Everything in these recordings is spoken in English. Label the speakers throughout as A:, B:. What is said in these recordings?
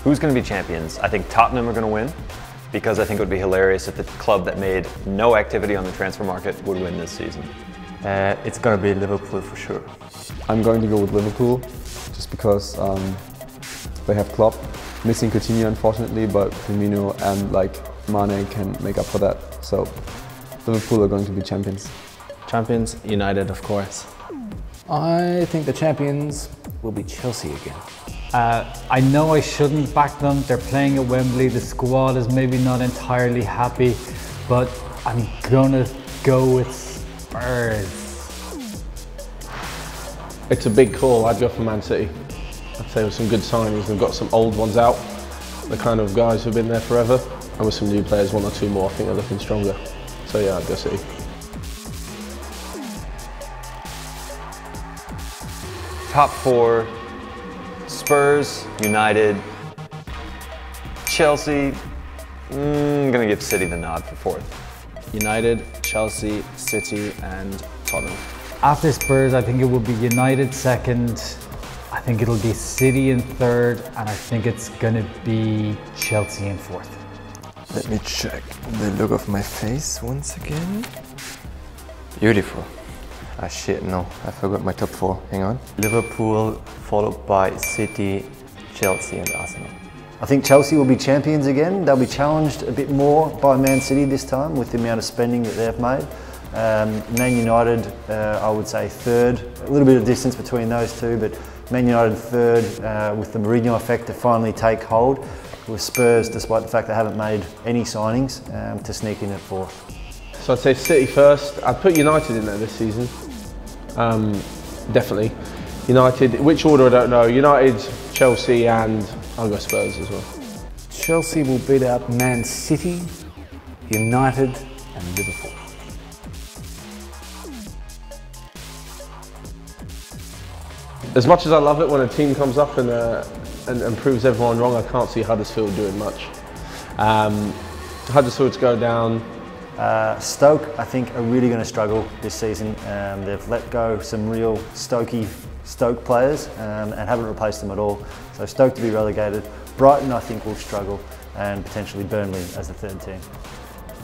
A: Who's going to be champions? I think Tottenham are going to win, because I think it would be hilarious if the club that made no activity on the transfer market would win this season.
B: It's going to be Liverpool for sure.
C: I'm going to go with Liverpool, just because they have Klopp. Missing Coutinho unfortunately, but Firmino and Mane can make up for that. So Liverpool are going to be champions.
D: Champions, United of course.
E: I think the champions will be Chelsea again.
F: I know I shouldn't back them. They're playing at Wembley. The squad is maybe not entirely happy, but I'm gonna go with Spurs.
G: It's a big call. I'd go for Man City. I'd say with some good signings, they've got some old ones out, the kind of guys who've been there forever, and with some new players, one or two more, I think they're looking stronger. So yeah, I'd go City.
A: Top four: Spurs, United, Chelsea. I'm going to give City the nod for fourth.
D: United, Chelsea, City and Tottenham.
F: After Spurs, I think it will be United second. I think it'll be City in third, and I think it's going to be Chelsea in fourth.
B: Let me check the look of my face once again. Beautiful. Ah shit, no, I forgot my top four. Hang on. Liverpool, followed by City, Chelsea and Arsenal.
H: I think Chelsea will be champions again. They'll be challenged a bit more by Man City this time with the amount of spending that they've made. Man United, I would say third. A little bit of distance between those two, but Man United third with the Mourinho effect to finally take hold. With Spurs, despite the fact they haven't made any signings, to sneak in at fourth.
G: So I'd say City first. I'd put United in there this season. Definitely. United, which order I don't know. United, Chelsea and I'll go Spurs as well.
E: Chelsea will beat out Man City, United and Liverpool.
G: As much as I love it when a team comes up and proves everyone wrong, I can't see Huddersfield doing much. Huddersfield's go down.
H: Stoke, I think, are really going to struggle this season. They've let go some real Stoke players and haven't replaced them at all. So Stoke to be relegated. Brighton, I think, will struggle, and potentially Burnley as the third team.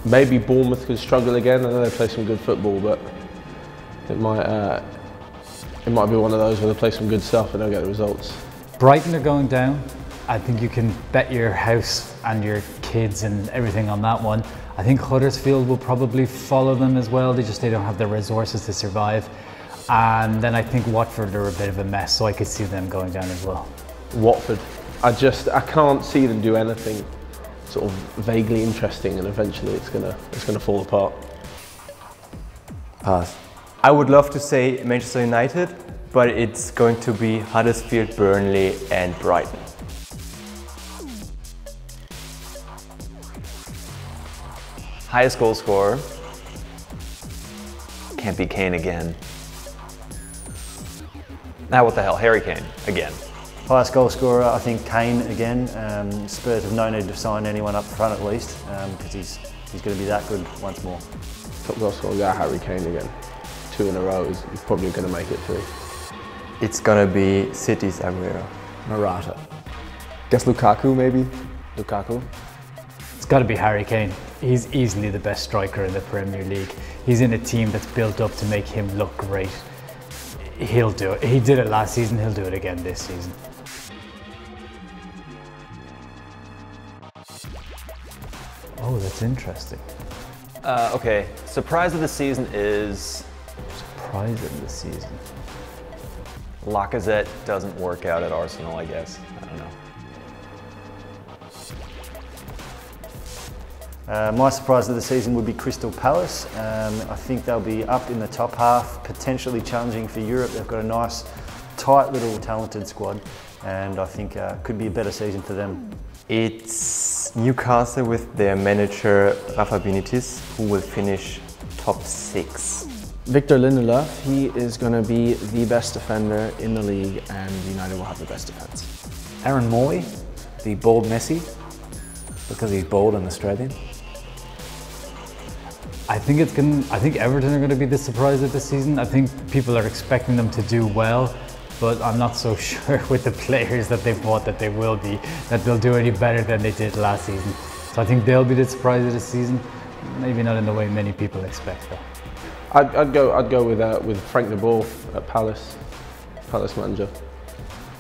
G: Maybe Bournemouth could struggle again. I know they play some good football, but it might be one of those where they play some good stuff and they'll get the results.
F: Brighton are going down. I think you can bet your house and your kids and everything on that one. I think Huddersfield will probably follow them as well. They don't have the resources to survive. And then I think Watford are a bit of a mess, so I could see them going down as well.
G: Watford, I can't see them do anything sort of vaguely interesting, and eventually it's gonna fall apart.
B: Pass. I would love to say Manchester United, but it's going to be Huddersfield, Burnley and Brighton.
A: Highest goal scorer. Can't be Kane again. Now what the hell, Harry Kane again.
H: Highest goal scorer, I think Kane again. Spurs have no need to sign anyone up front at least, because he's going to be that good once more.
G: Top goal scorer, yeah, Harry Kane again. 2 in a row, he's probably going to make it 3.
B: It's going to be City's Aguero.
E: Morata.
C: Guess Lukaku maybe?
F: Lukaku. It's got to be Harry Kane. He's easily the best striker in the Premier League. He's in a team that's built up to make him look great. He'll do it. He did it last season, he'll do it again this season. Oh, that's interesting.
A: Okay, surprise of the season is...
F: Surprise of the season.
A: Lacazette doesn't work out at Arsenal, I guess. I don't know.
H: My surprise of the season would be Crystal Palace. I think they'll be up in the top half, potentially challenging for Europe. They've got a nice, tight little talented squad, and I think could be a better season for them.
B: It's Newcastle with their manager Rafa Benitez, who will finish top 6.
D: Victor Lindelof, he is going to be the best defender in the league, and United will have the best defence.
E: Aaron Moy, the bald Messi, because he's bald and Australian.
F: I think Everton are going to be the surprise of the season. I think people are expecting them to do well, but I'm not so sure with the players that they've bought that they'll do any better than they did last season. So I think they'll be the surprise of the season. Maybe not in the way many people expect though.
G: I'd go with Frank de Boer at Palace manager.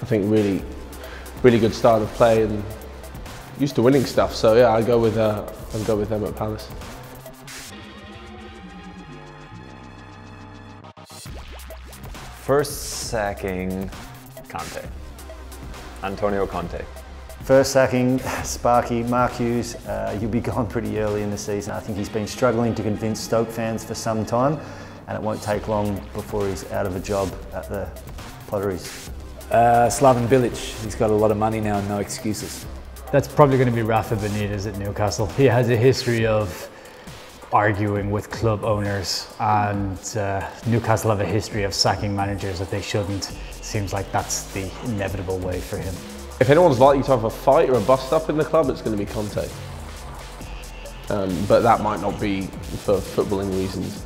G: I think really good style of play and used to winning stuff. So yeah, I'd go with them at Palace.
A: First sacking, Conte. Antonio Conte.
H: First sacking, Sparky, Mark Hughes, he'll be gone pretty early in the season. I think he's been struggling to convince Stoke fans for some time, and it won't take long before he's out of a job at the Potteries.
E: Slaven Bilic, he's got a lot of money now and no excuses.
F: That's probably going to be Rafa Benitez at Newcastle. He has a history of arguing with club owners, and Newcastle have a history of sacking managers that they shouldn't. Seems like that's the inevitable way for him.
G: If anyone's likely to have a fight or a bust up in the club, it's going to be Conte. But that might not be for footballing reasons.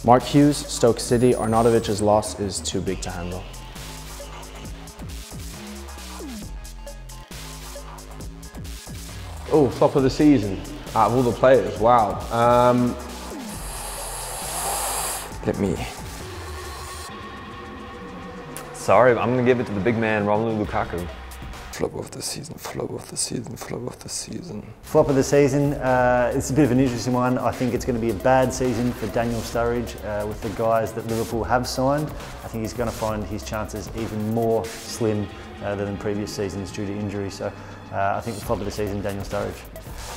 D: Mark Hughes, Stoke City, Arnautovic's loss is too big to handle.
G: Oh, flop of the season out of all the players, wow.
B: Let me.
A: Sorry, I'm going to give it to the big man, Romelu Lukaku.
B: Flop of the season, flop of the season, flop of the season.
H: Flop of the season, it's a bit of an interesting one. I think it's going to be a bad season for Daniel Sturridge with the guys that Liverpool have signed. I think he's going to find his chances even more slim than in previous seasons due to injury. So I think the flop of the season, Daniel Sturridge.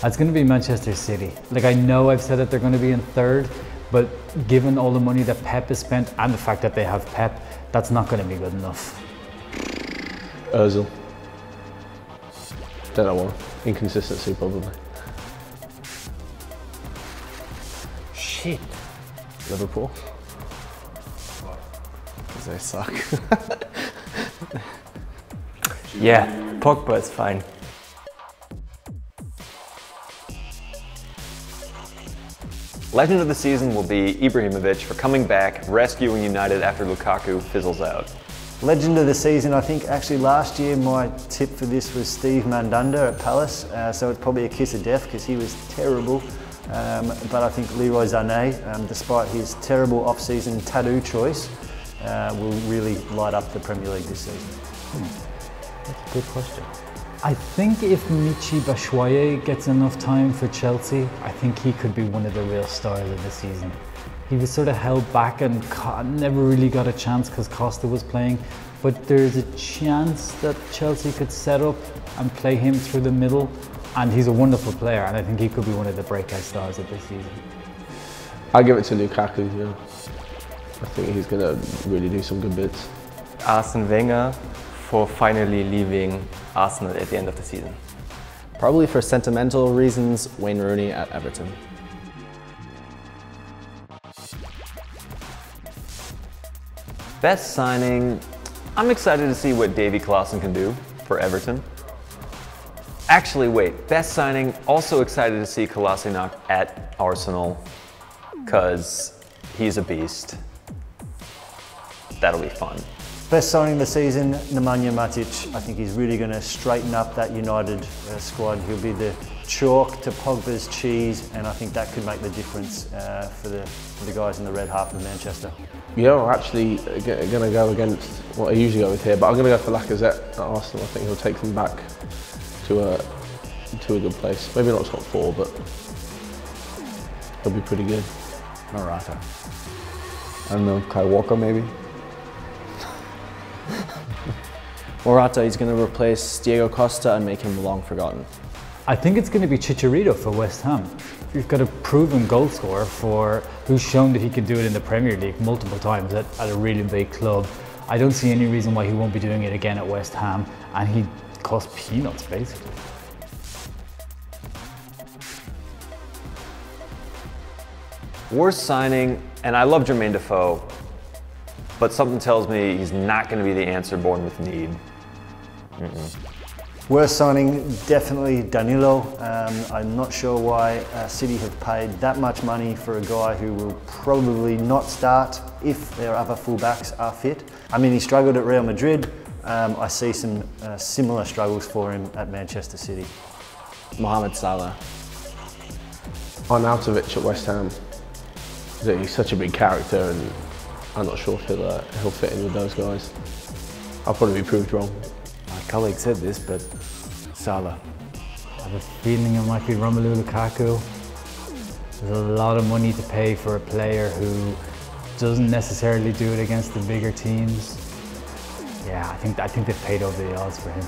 F: It's going to be Manchester City. Like, I know I've said that they're going to be in third, but given all the money that Pep has spent and the fact that they have Pep, that's not going to be good enough.
G: Ozil. Don't know why. Inconsistency, probably.
D: Shit. Liverpool. Because they suck.
B: Yeah, Pogba is fine.
A: Legend of the season will be Ibrahimovic for coming back, rescuing United after Lukaku fizzles out.
H: Legend of the season, I think actually last year my tip for this was Steve Mandanda at Palace, so it's probably a kiss of death because he was terrible. But I think Leroy Sané, despite his terrible off-season tattoo choice, will really light up the Premier League this season.
F: That's a good question. I think if Michy Batshuayi gets enough time for Chelsea, I think he could be one of the real stars of the season. He was sort of held back and never really got a chance because Costa was playing, but there's a chance that Chelsea could set up and play him through the middle, and he's a wonderful player, and I think he could be one of the breakout stars of this season.
G: I'll give it to Lukaku, yeah. I think he's going to really do some good bits.
B: Arsene Wenger for finally leaving Arsenal at the end of the season.
D: Probably for sentimental reasons, Wayne Rooney at Everton.
A: Best signing, I'm excited to see what Davy Klaassen can do for Everton. Actually, wait, best signing, also excited to see Kolasinac at Arsenal because he's a beast. That'll be fun.
H: Best signing of the season, Nemanja Matic. I think he's really going to straighten up that United squad. He'll be the chalk to Pogba's cheese, and I think that could make the difference for the guys in the red half of Manchester.
G: Yeah, I'm actually going to go against what I usually go with here, but I'm going to go for Lacazette at Arsenal. I think he'll take them back to a good place. Maybe not top four, but he'll be pretty good.
D: Morata.
C: I don't know, Kyle Walker maybe?
D: Morata, he's going to replace Diego Costa and make him long forgotten.
F: I think it's going to be Chicharito for West Ham. You've got a proven goal scorer who's shown that he can do it in the Premier League multiple times at a really big club. I don't see any reason why he won't be doing it again at West Ham, and he costs peanuts basically.
A: Worst signing, and I love Jermaine Defoe, but something tells me he's not going to be the answer born with need.
H: Worst signing, definitely Danilo. I'm not sure why City have paid that much money for a guy who will probably not start if their other fullbacks are fit. I mean, he struggled at Real Madrid. I see some similar struggles for him at Manchester City.
D: Mohamed Salah.
G: Arnautovic at West Ham. He's such a big character, and I'm not sure if he'll fit in with those guys. I'll probably be proved wrong.
E: My colleague said this, but Salah.
F: I have a feeling it might be Romelu Lukaku. There's a lot of money to pay for a player who doesn't necessarily do it against the bigger teams. Yeah, I think they've paid over the odds for him.